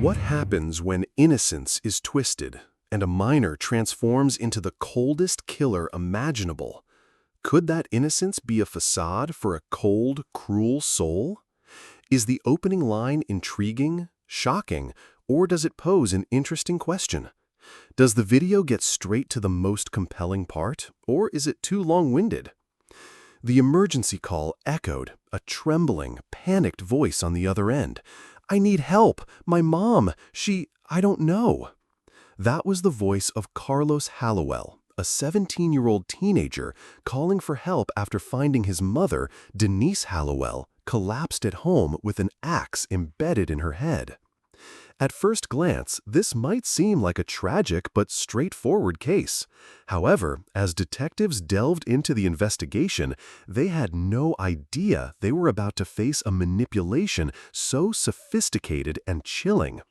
What happens when innocence is twisted and a minor transforms into the coldest killer imaginable? Could that innocence be a facade for a cold, cruel soul? Is the opening line intriguing, shocking, or does it pose an interesting question? Does the video get straight to the most compelling part, or is it too long-winded? The emergency call echoed, a trembling, panicked voice on the other end. "I need help. My mom, I don't know." That was the voice of Carlos Hallowell, a 17-year-old teenager calling for help after finding his mother, Denise Hallowell, collapsed at home with an axe embedded in her head. At first glance, this might seem like a tragic but straightforward case. However, as detectives delved into the investigation, they had no idea they were about to face a manipulation so sophisticated and chilling.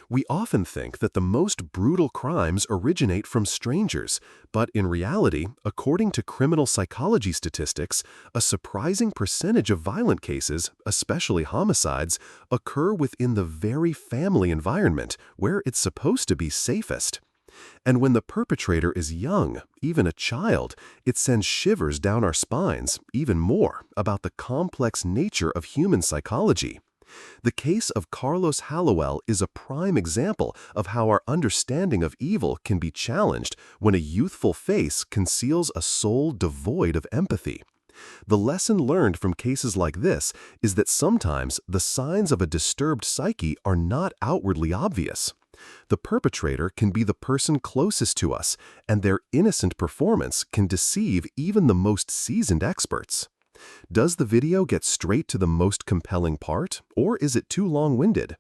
We often think that the most brutal crimes originate from strangers, but in reality, according to criminal psychology statistics, a surprising percentage of violent cases, especially homicides, occur within the very family environment where it's supposed to be safest. And when the perpetrator is young, even a child, it sends shivers down our spines, even more, about the complex nature of human psychology. The case of Carlos Hallowell is a prime example of how our understanding of evil can be challenged when a youthful face conceals a soul devoid of empathy. The lesson learned from cases like this is that sometimes the signs of a disturbed psyche are not outwardly obvious. The perpetrator can be the person closest to us, and their innocent performance can deceive even the most seasoned experts. Does the video get straight to the most compelling part, or is it too long-winded?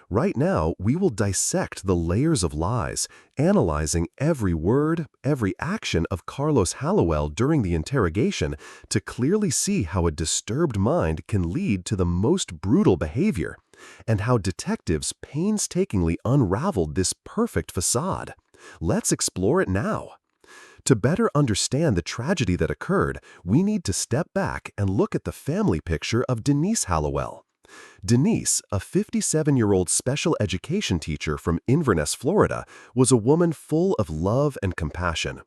Right now, we will dissect the layers of lies, analyzing every word, every action of Carlos Hallowell during the interrogation to clearly see how a disturbed mind can lead to the most brutal behavior, and how detectives painstakingly unraveled this perfect facade. Let's explore it now. To better understand the tragedy that occurred, we need to step back and look at the family picture of Denise Hallowell. Denise, a 57-year-old special education teacher from Inverness, Florida, was a woman full of love and compassion.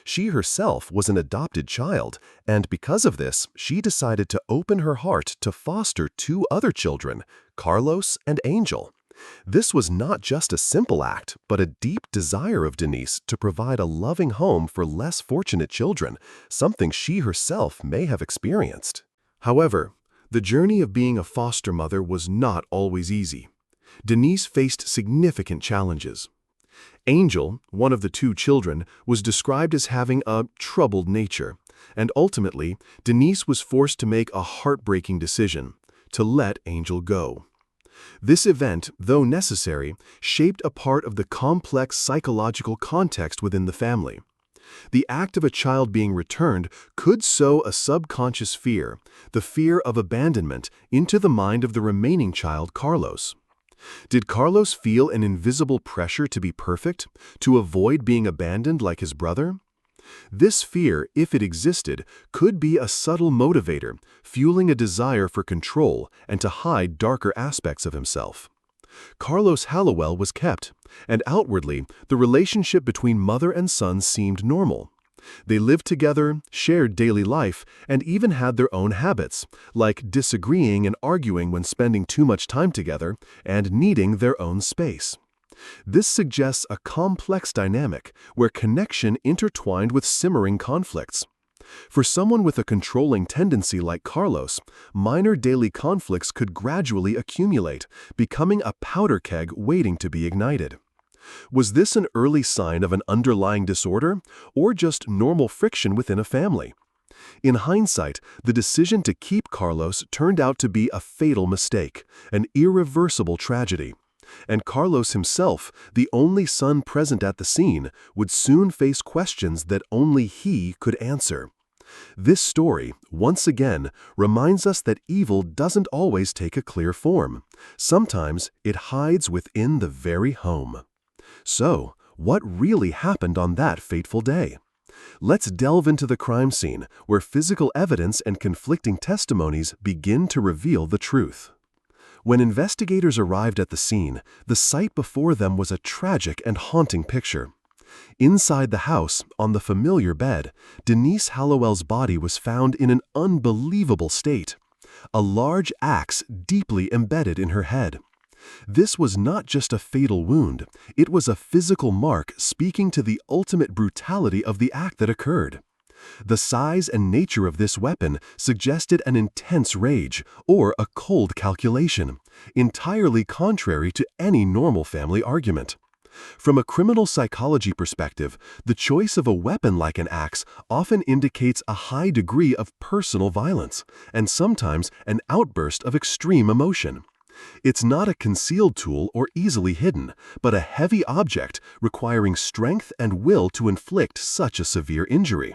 She herself was an adopted child, and because of this, she decided to open her heart to foster two other children, Carlos and Angel. This was not just a simple act, but a deep desire of Denise to provide a loving home for less fortunate children, something she herself may have experienced. However, the journey of being a foster mother was not always easy. Denise faced significant challenges. Angel, one of the two children, was described as having a troubled nature, and ultimately, Denise was forced to make a heartbreaking decision: to let Angel go. This event, though necessary, shaped a part of the complex psychological context within the family. The act of a child being returned could sow a subconscious fear, the fear of abandonment, into the mind of the remaining child, Carlos. Did Carlos feel an invisible pressure to be perfect, to avoid being abandoned like his brother? This fear, if it existed, could be a subtle motivator, fueling a desire for control and to hide darker aspects of himself. Carlos Hallowell was kept, and outwardly, the relationship between mother and son seemed normal. They lived together, shared daily life, and even had their own habits, like disagreeing and arguing when spending too much time together and needing their own space. This suggests a complex dynamic where connection intertwined with simmering conflicts. For someone with a controlling tendency like Carlos, minor daily conflicts could gradually accumulate, becoming a powder keg waiting to be ignited. Was this an early sign of an underlying disorder, or just normal friction within a family? In hindsight, the decision to keep Carlos turned out to be a fatal mistake, an irreversible tragedy. And Carlos himself, the only son present at the scene, would soon face questions that only he could answer. This story, once again, reminds us that evil doesn't always take a clear form. Sometimes it hides within the very home. So, what really happened on that fateful day? Let's delve into the crime scene, where physical evidence and conflicting testimonies begin to reveal the truth. When investigators arrived at the scene, the sight before them was a tragic and haunting picture. Inside the house, on the familiar bed, Denise Hallowell's body was found in an unbelievable state. A large axe deeply embedded in her head. This was not just a fatal wound, it was a physical mark speaking to the ultimate brutality of the act that occurred. The size and nature of this weapon suggested an intense rage or a cold calculation, entirely contrary to any normal family argument. From a criminal psychology perspective, the choice of a weapon like an axe often indicates a high degree of personal violence, and sometimes an outburst of extreme emotion. It's not a concealed tool or easily hidden, but a heavy object requiring strength and will to inflict such a severe injury.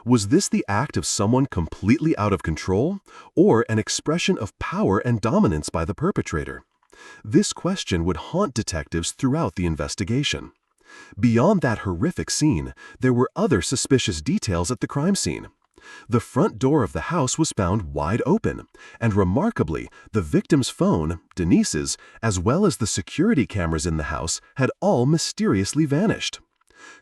Was this the act of someone completely out of control, or an expression of power and dominance by the perpetrator? This question would haunt detectives throughout the investigation. Beyond that horrific scene, there were other suspicious details at the crime scene. The front door of the house was found wide open, and remarkably, the victim's phone, Denise's, as well as the security cameras in the house, had all mysteriously vanished.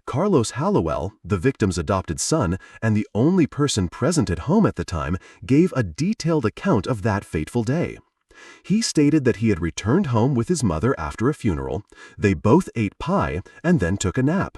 Carlos Hallowell, the victim's adopted son and the only person present at home at the time, gave a detailed account of that fateful day. He stated that he had returned home with his mother after a funeral, they both ate pie, and then took a nap.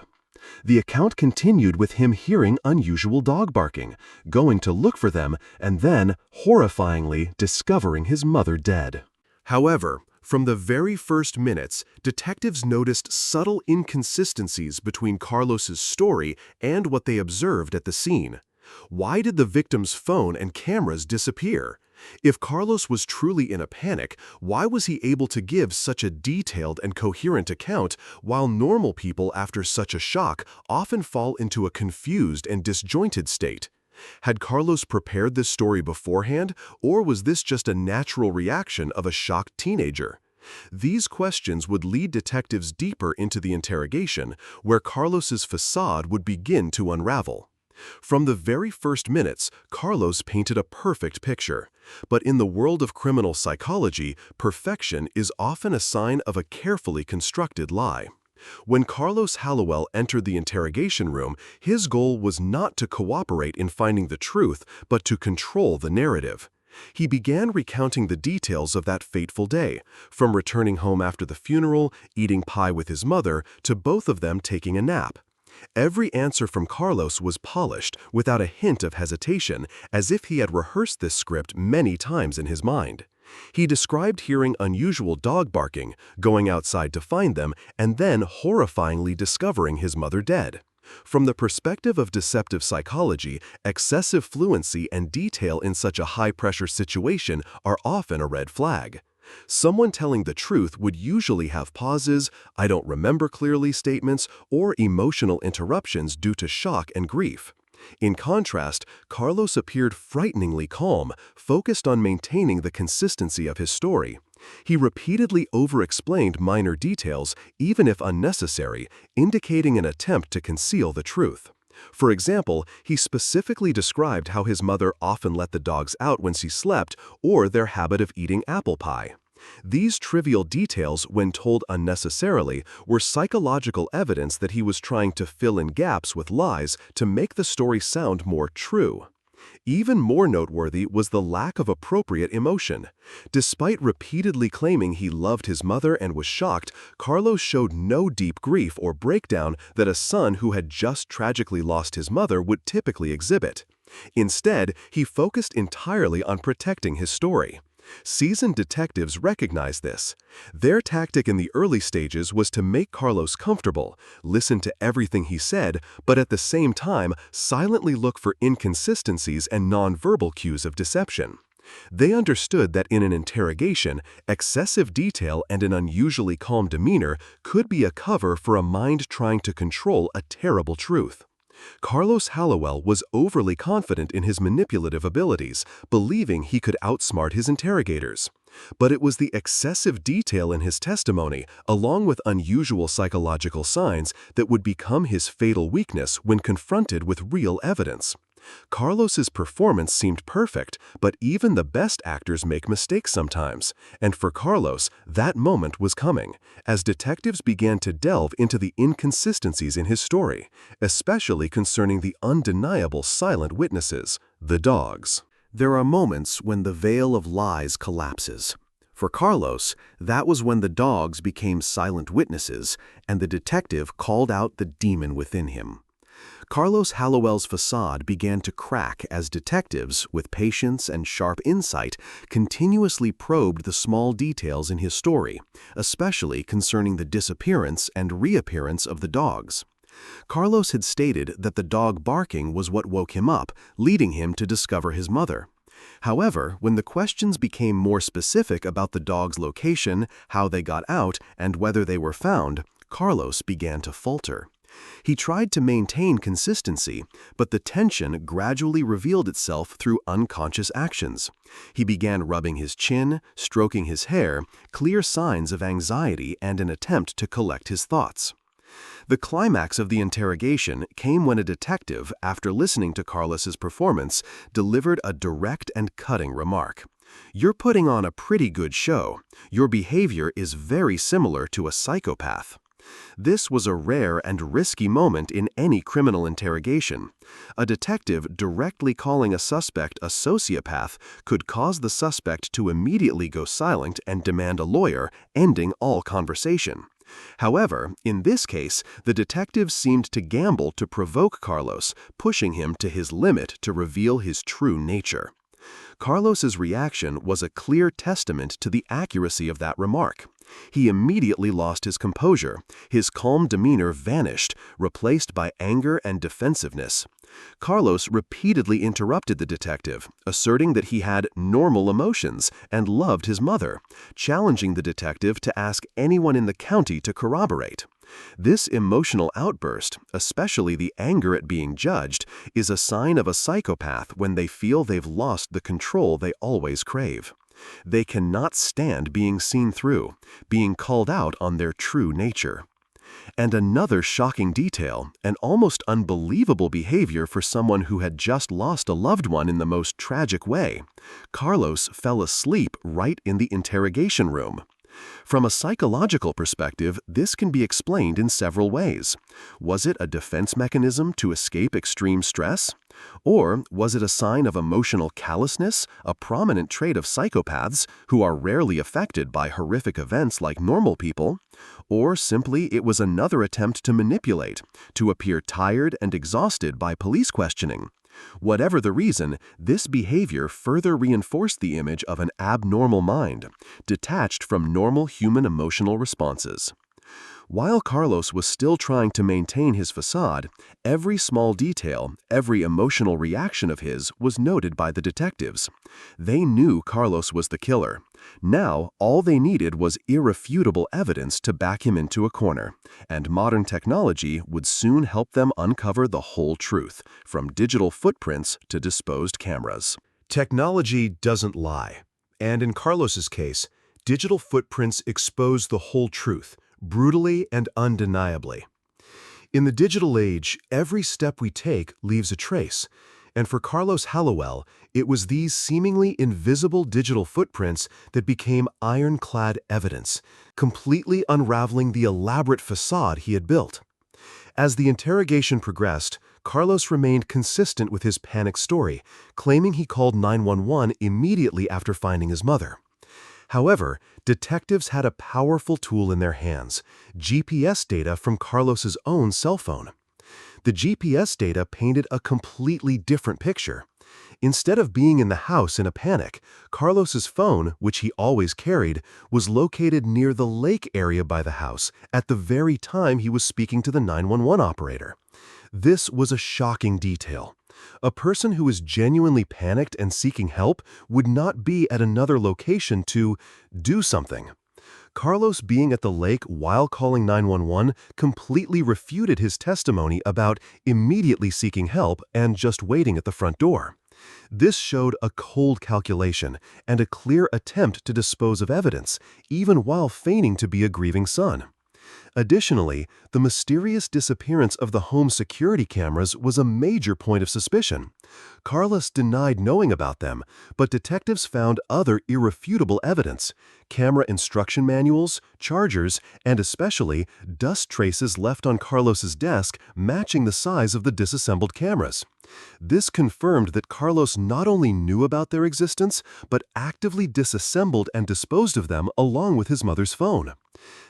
The account continued with him hearing unusual dog barking, going to look for them, and then, horrifyingly, discovering his mother dead. However, from the very first minutes, detectives noticed subtle inconsistencies between Carlos's story and what they observed at the scene. Why did the victim's phone and cameras disappear? If Carlos was truly in a panic, why was he able to give such a detailed and coherent account, while normal people after such a shock often fall into a confused and disjointed state? Had Carlos prepared this story beforehand, or was this just a natural reaction of a shocked teenager? These questions would lead detectives deeper into the interrogation, where Carlos's facade would begin to unravel. From the very first minutes, Carlos painted a perfect picture. But in the world of criminal psychology, perfection is often a sign of a carefully constructed lie. When Carlos Hallowell entered the interrogation room, his goal was not to cooperate in finding the truth, but to control the narrative. He began recounting the details of that fateful day, from returning home after the funeral, eating pie with his mother, to both of them taking a nap. Every answer from Carlos was polished, without a hint of hesitation, as if he had rehearsed this script many times in his mind. He described hearing unusual dog barking, going outside to find them, and then horrifyingly discovering his mother dead. From the perspective of deceptive psychology, excessive fluency and detail in such a high-pressure situation are often a red flag. Someone telling the truth would usually have pauses, "I don't remember clearly" statements, or emotional interruptions due to shock and grief. In contrast, Carlos appeared frighteningly calm, focused on maintaining the consistency of his story. He repeatedly over-explained minor details, even if unnecessary, indicating an attempt to conceal the truth. For example, he specifically described how his mother often let the dogs out when she slept, or their habit of eating apple pie. These trivial details, when told unnecessarily, were psychological evidence that he was trying to fill in gaps with lies to make the story sound more true. Even more noteworthy was the lack of appropriate emotion. Despite repeatedly claiming he loved his mother and was shocked, Carlos showed no deep grief or breakdown that a son who had just tragically lost his mother would typically exhibit. Instead, he focused entirely on protecting his story. Seasoned detectives recognized this. Their tactic in the early stages was to make Carlos comfortable, listen to everything he said, but at the same time silently look for inconsistencies and nonverbal cues of deception. They understood that in an interrogation, excessive detail and an unusually calm demeanor could be a cover for a mind trying to control a terrible truth. Carlos Hallowell was overly confident in his manipulative abilities, believing he could outsmart his interrogators. But it was the excessive detail in his testimony, along with unusual psychological signs, that would become his fatal weakness when confronted with real evidence. Carlos's performance seemed perfect, but even the best actors make mistakes sometimes. And for Carlos, that moment was coming, as detectives began to delve into the inconsistencies in his story, especially concerning the undeniable silent witnesses, the dogs. There are moments when the veil of lies collapses. For Carlos, that was when the dogs became silent witnesses, and the detective called out the demon within him. Carlos Hallowell's facade began to crack as detectives, with patience and sharp insight, continuously probed the small details in his story, especially concerning the disappearance and reappearance of the dogs. Carlos had stated that the dog barking was what woke him up, leading him to discover his mother. However, when the questions became more specific about the dog's location, how they got out, and whether they were found, Carlos began to falter. He tried to maintain consistency, but the tension gradually revealed itself through unconscious actions. He began rubbing his chin, stroking his hair, clear signs of anxiety and an attempt to collect his thoughts. The climax of the interrogation came when a detective, after listening to Carlos's performance, delivered a direct and cutting remark. "You're putting on a pretty good show. Your behavior is very similar to a psychopath." This was a rare and risky moment in any criminal interrogation. A detective directly calling a suspect a sociopath could cause the suspect to immediately go silent and demand a lawyer, ending all conversation. However, in this case, the detective seemed to gamble to provoke Carlos, pushing him to his limit to reveal his true nature. Carlos's reaction was a clear testament to the accuracy of that remark. He immediately lost his composure. His calm demeanor vanished, replaced by anger and defensiveness. Carlos repeatedly interrupted the detective, asserting that he had normal emotions and loved his mother, challenging the detective to ask anyone in the county to corroborate. This emotional outburst, especially the anger at being judged, is a sign of a psychopath when they feel they've lost the control they always crave. They cannot stand being seen through, being called out on their true nature. And another shocking detail, an almost unbelievable behavior for someone who had just lost a loved one in the most tragic way. Carlos fell asleep right in the interrogation room. From a psychological perspective, this can be explained in several ways. Was it a defense mechanism to escape extreme stress? Or was it a sign of emotional callousness, a prominent trait of psychopaths who are rarely affected by horrific events like normal people? Or simply it was another attempt to manipulate, to appear tired and exhausted by police questioning? Whatever the reason, this behavior further reinforced the image of an abnormal mind, detached from normal human emotional responses. While Carlos was still trying to maintain his facade, every small detail, every emotional reaction of his was noted by the detectives. They knew Carlos was the killer. Now, all they needed was irrefutable evidence to back him into a corner, and modern technology would soon help them uncover the whole truth, from digital footprints to disposed cameras. Technology doesn't lie, and in Carlos's case, digital footprints expose the whole truth, brutally and undeniably. In the digital age, every step we take leaves a trace, and for Carlos Hallowell, it was these seemingly invisible digital footprints that became ironclad evidence, completely unraveling the elaborate facade he had built. As the interrogation progressed, Carlos remained consistent with his panic story, claiming he called 911 immediately after finding his mother. However, detectives had a powerful tool in their hands: GPS data from Carlos's own cell phone. The GPS data painted a completely different picture. Instead of being in the house in a panic, Carlos's phone, which he always carried, was located near the lake area by the house at the very time he was speaking to the 911 operator. This was a shocking detail. A person who is genuinely panicked and seeking help would not be at another location to do something. Carlos being at the lake while calling 911 completely refuted his testimony about immediately seeking help and just waiting at the front door. This showed a cold calculation and a clear attempt to dispose of evidence, even while feigning to be a grieving son. Additionally, the mysterious disappearance of the home security cameras was a major point of suspicion. Carlos denied knowing about them, but detectives found other irrefutable evidence: camera instruction manuals, chargers, and especially dust traces left on Carlos's desk matching the size of the disassembled cameras. This confirmed that Carlos not only knew about their existence, but actively disassembled and disposed of them along with his mother's phone.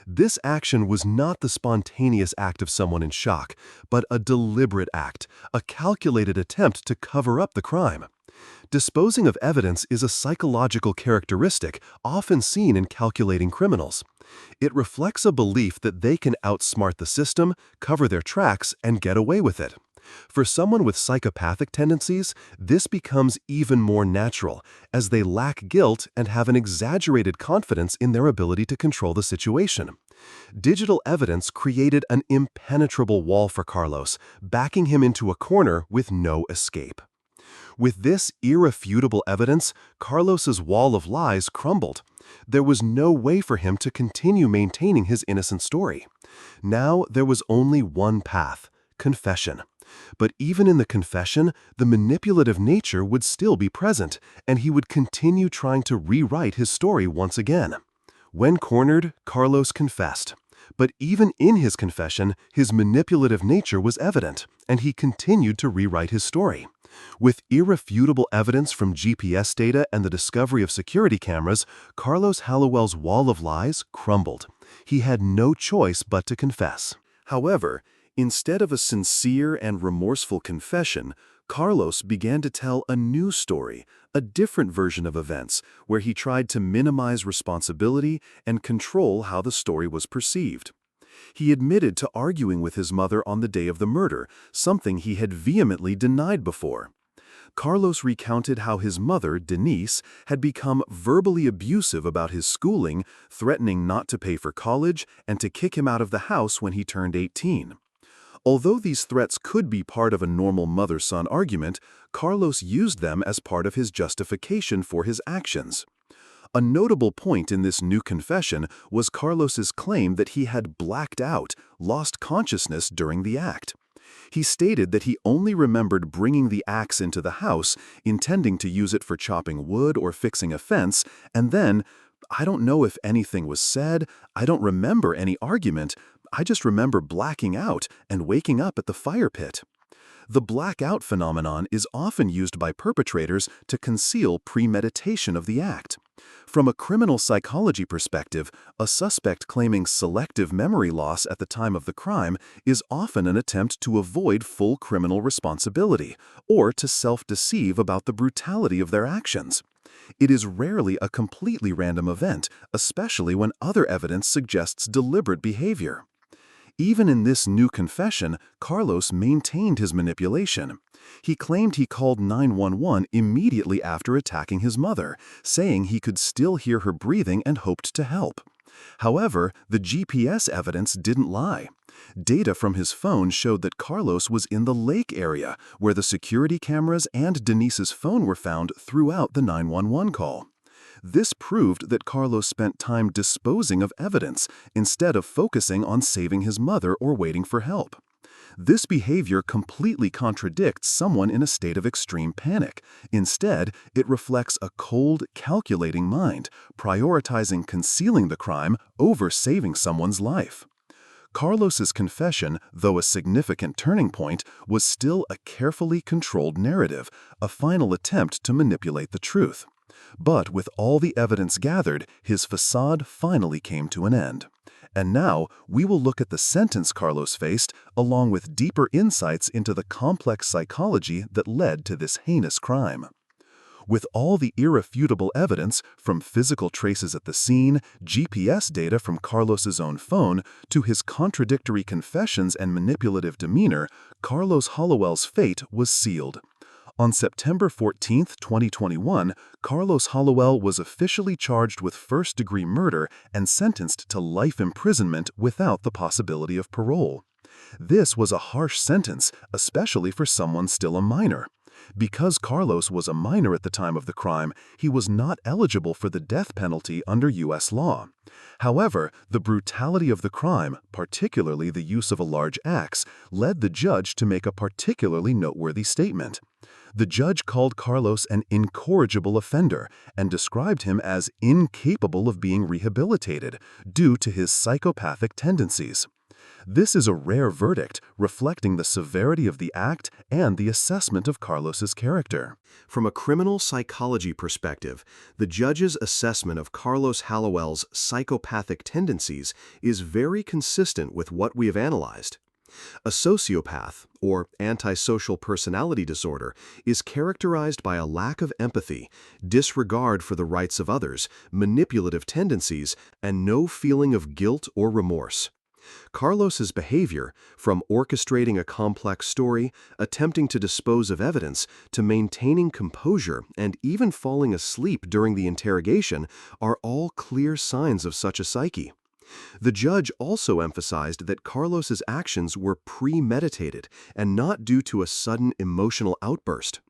This action was not the spontaneous act of someone in shock, but a deliberate act, a calculated attempt to cover up the crime. Disposing of evidence is a psychological characteristic often seen in calculating criminals. It reflects a belief that they can outsmart the system, cover their tracks, and get away with it. For someone with psychopathic tendencies, this becomes even more natural, as they lack guilt and have an exaggerated confidence in their ability to control the situation. Digital evidence created an impenetrable wall for Carlos, backing him into a corner with no escape. With this irrefutable evidence, Carlos's wall of lies crumbled. There was no way for him to continue maintaining his innocent story. Now there was only one path: confession. But even in the confession, the manipulative nature would still be present, and he would continue trying to rewrite his story once again. When cornered, Carlos confessed. But even in his confession, his manipulative nature was evident, and he continued to rewrite his story. With irrefutable evidence from GPS data and the discovery of security cameras, Carlos Hallowell's wall of lies crumbled. He had no choice but to confess. However, instead of a sincere and remorseful confession, Carlos began to tell a new story, a different version of events, where he tried to minimize responsibility and control how the story was perceived. He admitted to arguing with his mother on the day of the murder, something he had vehemently denied before. Carlos recounted how his mother, Denise, had become verbally abusive about his schooling, threatening not to pay for college and to kick him out of the house when he turned 18. Although these threats could be part of a normal mother-son argument, Carlos used them as part of his justification for his actions. A notable point in this new confession was Carlos's claim that he had blacked out, lost consciousness during the act. He stated that he only remembered bringing the axe into the house, intending to use it for chopping wood or fixing a fence, and then, "I don't know if anything was said, I don't remember any argument, I just remember blacking out and waking up at the fire pit." The blackout phenomenon is often used by perpetrators to conceal premeditation of the act. From a criminal psychology perspective, a suspect claiming selective memory loss at the time of the crime is often an attempt to avoid full criminal responsibility, or to self-deceive about the brutality of their actions. It is rarely a completely random event, especially when other evidence suggests deliberate behavior. Even in this new confession, Carlos maintained his manipulation. He claimed he called 911 immediately after attacking his mother, saying he could still hear her breathing and hoped to help. However, the GPS evidence didn't lie. Data from his phone showed that Carlos was in the lake area, where the security cameras and Denise's phone were found throughout the 911 call. This proved that Carlos spent time disposing of evidence instead of focusing on saving his mother or waiting for help. This behavior completely contradicts someone in a state of extreme panic. Instead, it reflects a cold, calculating mind, prioritizing concealing the crime over saving someone's life. Carlos's confession, though a significant turning point, was still a carefully controlled narrative, a final attempt to manipulate the truth. But with all the evidence gathered, his facade finally came to an end. And now, we will look at the sentence Carlos faced, along with deeper insights into the complex psychology that led to this heinous crime. With all the irrefutable evidence, from physical traces at the scene, GPS data from Carlos's own phone, to his contradictory confessions and manipulative demeanor, Carlos Hallowell's fate was sealed. On September 14, 2021, Carlos Hallowell was officially charged with first-degree murder and sentenced to life imprisonment without the possibility of parole. This was a harsh sentence, especially for someone still a minor. Because Carlos was a minor at the time of the crime, he was not eligible for the death penalty under U.S. law. However, the brutality of the crime, particularly the use of a large axe, led the judge to make a particularly noteworthy statement. The judge called Carlos an incorrigible offender and described him as incapable of being rehabilitated due to his psychopathic tendencies. This is a rare verdict, reflecting the severity of the act and the assessment of Carlos's character. From a criminal psychology perspective, the judge's assessment of Carlos Hallowell's psychopathic tendencies is very consistent with what we have analyzed. A sociopath, or antisocial personality disorder, is characterized by a lack of empathy, disregard for the rights of others, manipulative tendencies, and no feeling of guilt or remorse. Carlos's behavior, from orchestrating a complex story, attempting to dispose of evidence, to maintaining composure and even falling asleep during the interrogation, are all clear signs of such a psyche. The judge also emphasized that Carlos's actions were premeditated and not due to a sudden emotional outburst.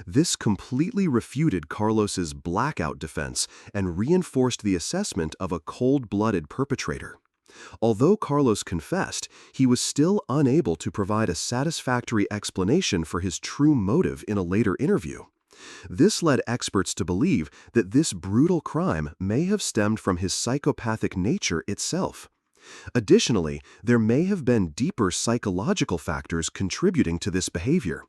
This completely refuted Carlos's blackout defense and reinforced the assessment of a cold-blooded perpetrator. Although Carlos confessed, he was still unable to provide a satisfactory explanation for his true motive in a later interview. This led experts to believe that this brutal crime may have stemmed from his psychopathic nature itself. Additionally, there may have been deeper psychological factors contributing to this behavior.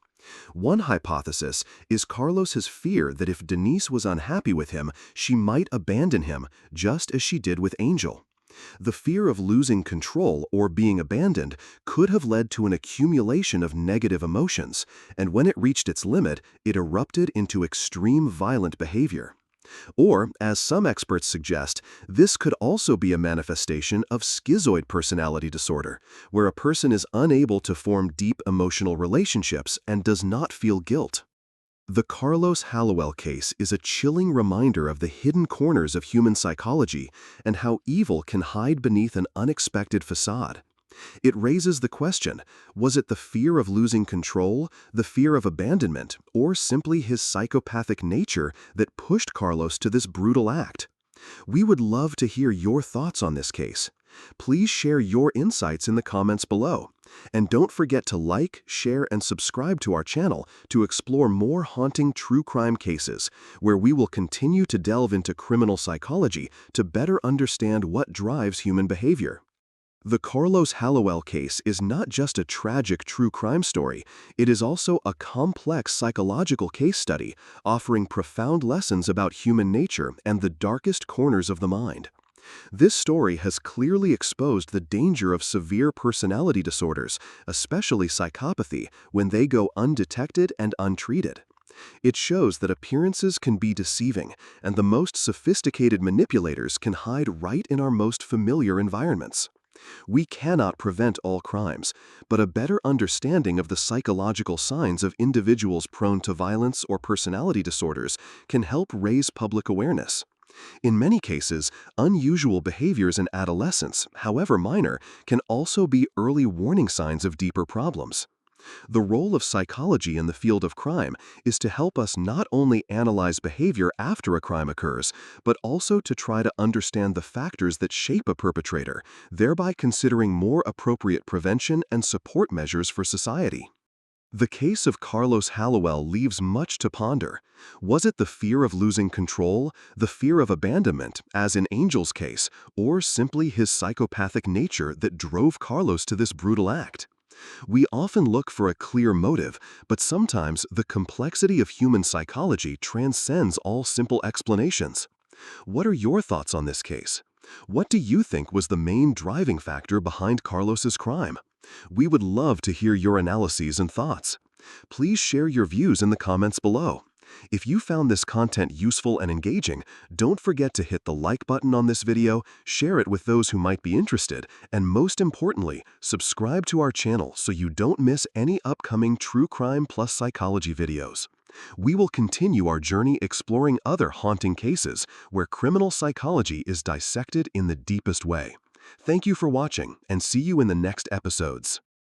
One hypothesis is Carlos's fear that if Denise was unhappy with him, she might abandon him, just as she did with Angel. The fear of losing control or being abandoned could have led to an accumulation of negative emotions, and when it reached its limit, it erupted into extreme violent behavior. Or, as some experts suggest, this could also be a manifestation of schizoid personality disorder, where a person is unable to form deep emotional relationships and does not feel guilt. The Carlos Hallowell case is a chilling reminder of the hidden corners of human psychology and how evil can hide beneath an unexpected facade. It raises the question, was it the fear of losing control, the fear of abandonment, or simply his psychopathic nature that pushed Carlos to this brutal act? We would love to hear your thoughts on this case. Please share your insights in the comments below. And don't forget to like, share, and subscribe to our channel to explore more haunting true crime cases, where we will continue to delve into criminal psychology to better understand what drives human behavior. The Carlos Hallowell case is not just a tragic true crime story, it is also a complex psychological case study, offering profound lessons about human nature and the darkest corners of the mind. This story has clearly exposed the danger of severe personality disorders, especially psychopathy, when they go undetected and untreated. It shows that appearances can be deceiving, and the most sophisticated manipulators can hide right in our most familiar environments. We cannot prevent all crimes, but a better understanding of the psychological signs of individuals prone to violence or personality disorders can help raise public awareness. In many cases, unusual behaviors in adolescence, however minor, can also be early warning signs of deeper problems. The role of psychology in the field of crime is to help us not only analyze behavior after a crime occurs, but also to try to understand the factors that shape a perpetrator, thereby considering more appropriate prevention and support measures for society. The case of Carlos Hallowell leaves much to ponder. Was it the fear of losing control, the fear of abandonment, as in Angel's case, or simply his psychopathic nature that drove Carlos to this brutal act? We often look for a clear motive, but sometimes the complexity of human psychology transcends all simple explanations. What are your thoughts on this case? What do you think was the main driving factor behind Carlos's crime? We would love to hear your analyses and thoughts. Please share your views in the comments below. If you found this content useful and engaging, don't forget to hit the like button on this video, share it with those who might be interested, and most importantly, subscribe to our channel so you don't miss any upcoming true crime plus psychology videos. We will continue our journey exploring other haunting cases where criminal psychology is dissected in the deepest way. Thank you for watching, and see you in the next episodes.